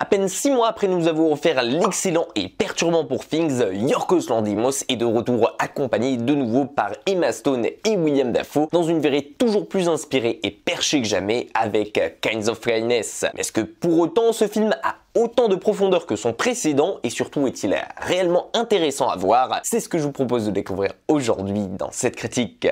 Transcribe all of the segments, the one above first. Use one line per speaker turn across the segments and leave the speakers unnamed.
À peine 6 mois après nous avoir offert l'excellent et perturbant Poor Things, Yorgos Lanthimos est de retour accompagné de nouveau par Emma Stone et Willem Dafoe dans une verrée toujours plus inspirée et perchée que jamais avec Kinds of Kindness. Mais est-ce que pour autant ce film a autant de profondeur que son précédent et surtout est-il réellement intéressant à voir? C'est ce que je vous propose de découvrir aujourd'hui dans cette critique.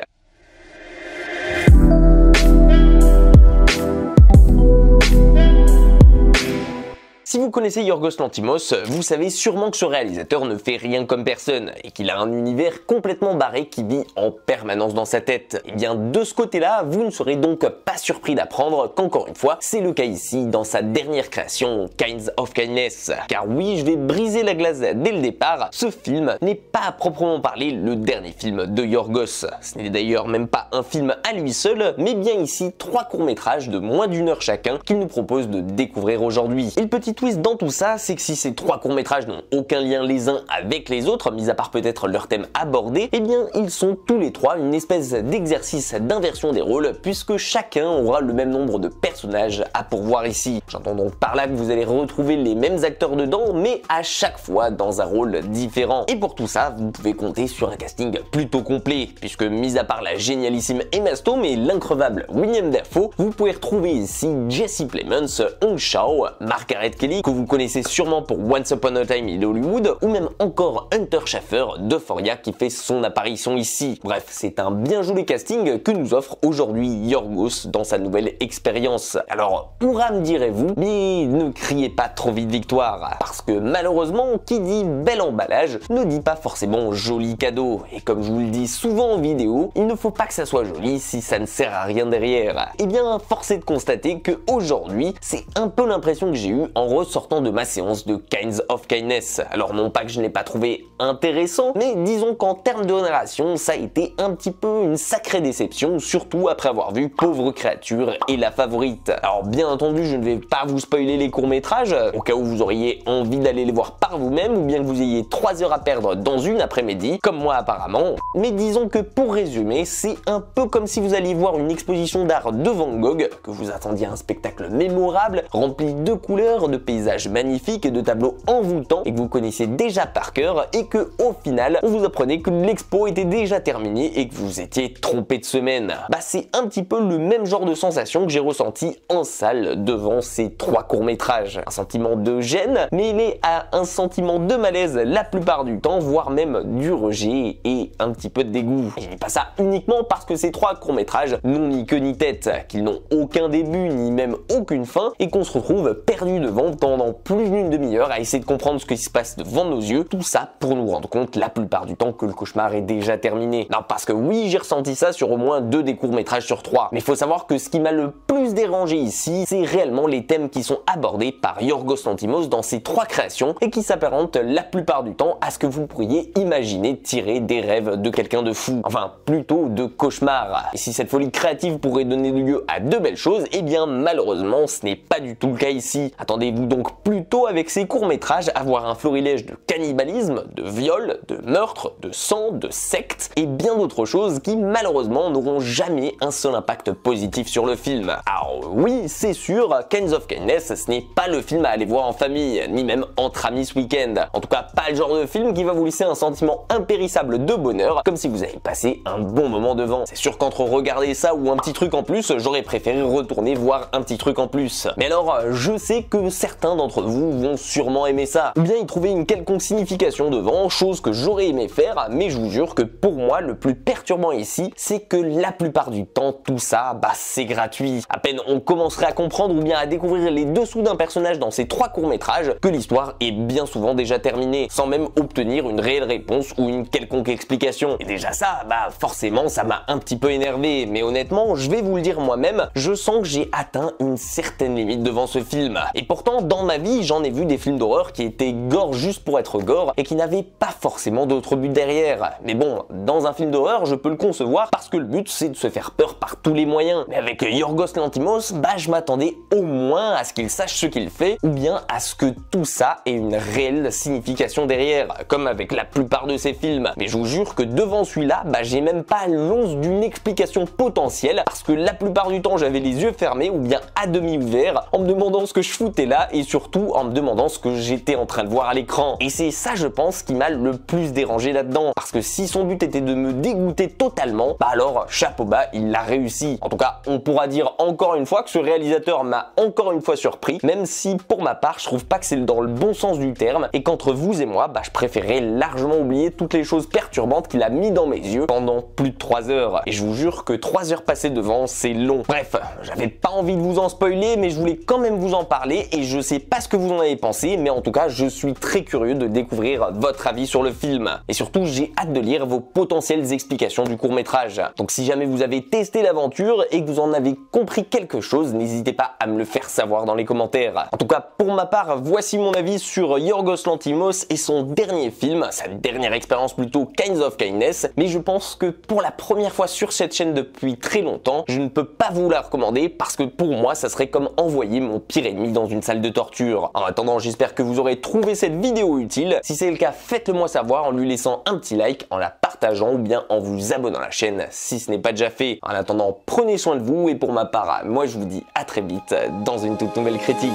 Si vous connaissez Yorgos Lanthimos, vous savez sûrement que ce réalisateur ne fait rien comme personne et qu'il a un univers complètement barré qui vit en permanence dans sa tête. Et bien de ce côté-là, vous ne serez donc pas surpris d'apprendre qu'encore une fois, c'est le cas ici dans sa dernière création, Kinds of Kindness. Car oui, je vais briser la glace dès le départ, ce film n'est pas à proprement parler le dernier film de Yorgos. Ce n'est d'ailleurs même pas un film à lui seul, mais bien ici 3 courts-métrages de moins d'1 heure chacun qu'il nous propose de découvrir aujourd'hui. Et le petit twist dans tout ça, c'est que si ces 3 courts-métrages n'ont aucun lien les uns avec les autres, mis à part peut-être leur thème abordé, eh bien ils sont tous les 3 une espèce d'exercice d'inversion des rôles, puisque chacun aura le même nombre de personnages à pourvoir ici. J'entends donc par là que vous allez retrouver les mêmes acteurs dedans, mais à chaque fois dans un rôle différent. Et pour tout ça, vous pouvez compter sur un casting plutôt complet, puisque mis à part la génialissime Emma Stone et l'increvable Willem Dafoe, vous pouvez retrouver ici Jesse Plemons, Hong Chau, Margaret Qualley, que vous connaissez sûrement pour Once Upon a Time in Hollywood, ou même encore Hunter Schafer d'Euphoria qui fait son apparition ici. Bref, c'est un bien joli casting que nous offre aujourd'hui Yorgos dans sa nouvelle expérience. Alors, hurrah me direz-vous, mais ne criez pas trop vite victoire, parce que malheureusement, qui dit bel emballage ne dit pas forcément joli cadeau. Et comme je vous le dis souvent en vidéo, il ne faut pas que ça soit joli si ça ne sert à rien derrière. Et bien, force est de constater que aujourd'hui, c'est un peu l'impression que j'ai eue en ressortant de ma séance de Kinds of Kindness. Alors non pas que je n'ai pas trouvé intéressant, mais disons qu'en termes de narration, ça a été un petit peu une sacrée déception, surtout après avoir vu Pauvre créature et La Favorite. Alors bien entendu, je ne vais pas vous spoiler les courts-métrages, au cas où vous auriez envie d'aller les voir par vous-même, ou bien que vous ayez 3 heures à perdre dans une après-midi, comme moi apparemment. Mais disons que pour résumer, c'est un peu comme si vous alliez voir une exposition d'art de Van Gogh, que vous attendiez un spectacle mémorable, rempli de couleurs, de paysages magnifiques et de tableaux envoûtants et que vous connaissez déjà par cœur, et que au final on vous apprenait que l'expo était déjà terminée et que vous étiez trompé de semaine. Bah c'est un petit peu le même genre de sensation que j'ai ressenti en salle devant ces 3 courts-métrages. Un sentiment de gêne mêlé à un sentiment de malaise la plupart du temps, voire même du rejet et un petit peu de dégoût. Et je dis pas ça uniquement parce que ces 3 courts-métrages n'ont ni queue ni tête, qu'ils n'ont aucun début ni même aucune fin et qu'on se retrouve perdu devant pendant plus d'une demi-heure à essayer de comprendre ce qui se passe devant nos yeux, tout ça pour nous rendre compte la plupart du temps que le cauchemar est déjà terminé. Non, parce que oui, j'ai ressenti ça sur au moins 2 des courts-métrages sur 3, mais il faut savoir que ce qui m'a le plus dérangé ici, c'est réellement les thèmes qui sont abordés par Yorgos Lanthimos dans ces 3 créations et qui s'apparentent la plupart du temps à ce que vous pourriez imaginer tirer des rêves de quelqu'un de fou, enfin plutôt de cauchemar. Et si cette folie créative pourrait donner lieu à de belles choses, eh bien malheureusement ce n'est pas du tout le cas ici. Attendez-vous donc plutôt avec ces courts-métrages à voir un florilège de cannibalisme, de viol, de meurtre, de sang, de secte et bien d'autres choses qui malheureusement n'auront jamais un seul impact positif sur le film. Alors oui, c'est sûr, Kinds of Kindness, ce n'est pas le film à aller voir en famille, ni même entre amis ce week-end. En tout cas, pas le genre de film qui va vous laisser un sentiment impérissable de bonheur, comme si vous avez passé un bon moment devant. C'est sûr qu'entre regarder ça ou un petit truc en plus, j'aurais préféré retourner voir un petit truc en plus. Mais alors, je sais que certains d'entre vous vont sûrement aimer ça, ou bien y trouver une quelconque signification devant, chose que j'aurais aimé faire, mais je vous jure que pour moi, le plus perturbant ici, c'est que la plupart du temps, tout ça, bah c'est gratuit. À peine on commencerait à comprendre ou bien à découvrir les dessous d'un personnage dans ces 3 courts-métrages, que l'histoire est bien souvent déjà terminée, sans même obtenir une réelle réponse ou une quelconque explication. Et déjà ça, bah forcément, ça m'a un petit peu énervé, mais honnêtement, je vais vous le dire moi-même, je sens que j'ai atteint une certaine limite devant ce film. Et pourtant, dans ma vie, j'en ai vu des films d'horreur qui étaient gore juste pour être gore et qui n'avaient pas forcément d'autre but derrière. Mais bon, dans un film d'horreur, je peux le concevoir parce que le but c'est de se faire peur par tous les moyens. Mais avec Yorgos Lanthimos, bah je m'attendais au moins à ce qu'il sache ce qu'il fait ou bien à ce que tout ça ait une réelle signification derrière, comme avec la plupart de ses films. Mais je vous jure que devant celui-là, bah j'ai même pas l'once d'une explication potentielle parce que la plupart du temps j'avais les yeux fermés ou bien à demi ouverts en me demandant ce que je foutais là et surtout en me demandant ce que j'étais en train de voir à l'écran. Et c'est ça, je pense, qui m'a le plus dérangé là-dedans. Parce que si son but était de me dégoûter totalement, bah alors chapeau bas, il l'a réussi. En tout cas, on pourra dire encore une fois que ce réalisateur m'a encore une fois surpris, même si pour ma part, je trouve pas que c'est dans le bon sens du terme et qu'entre vous et moi, bah je préférais largement oublier toutes les choses perturbantes qu'il a mis dans mes yeux pendant plus de 3 heures. Et je vous jure que 3 heures passées devant, c'est long. Bref, j'avais pas envie de vous en spoiler, mais je voulais quand même vous en parler et je sais pas ce que vous en avez pensé, mais en tout cas, je suis très curieux de découvrir votre avis sur le film. Et surtout, j'ai hâte de lire vos potentielles explications du court-métrage. Donc si jamais vous avez testé l'aventure et que vous en avez compris quelque chose, n'hésitez pas à me le faire savoir dans les commentaires. En tout cas, pour ma part, voici mon avis sur Yorgos Lanthimos et son dernier film, sa dernière expérience plutôt Kinds of Kindness, mais je pense que pour la première fois sur cette chaîne depuis très longtemps, je ne peux pas vous la recommander parce que pour moi, ça serait comme envoyer mon pire ennemi dans une salle de torture. En attendant, j'espère que vous aurez trouvé cette vidéo utile. Si c'est le cas, faites-le moi savoir en lui laissant un petit like, en la partageant ou bien en vous abonnant à la chaîne si ce n'est pas déjà fait. En attendant, prenez soin de vous et pour ma part, moi je vous dis à très vite dans une toute nouvelle critique.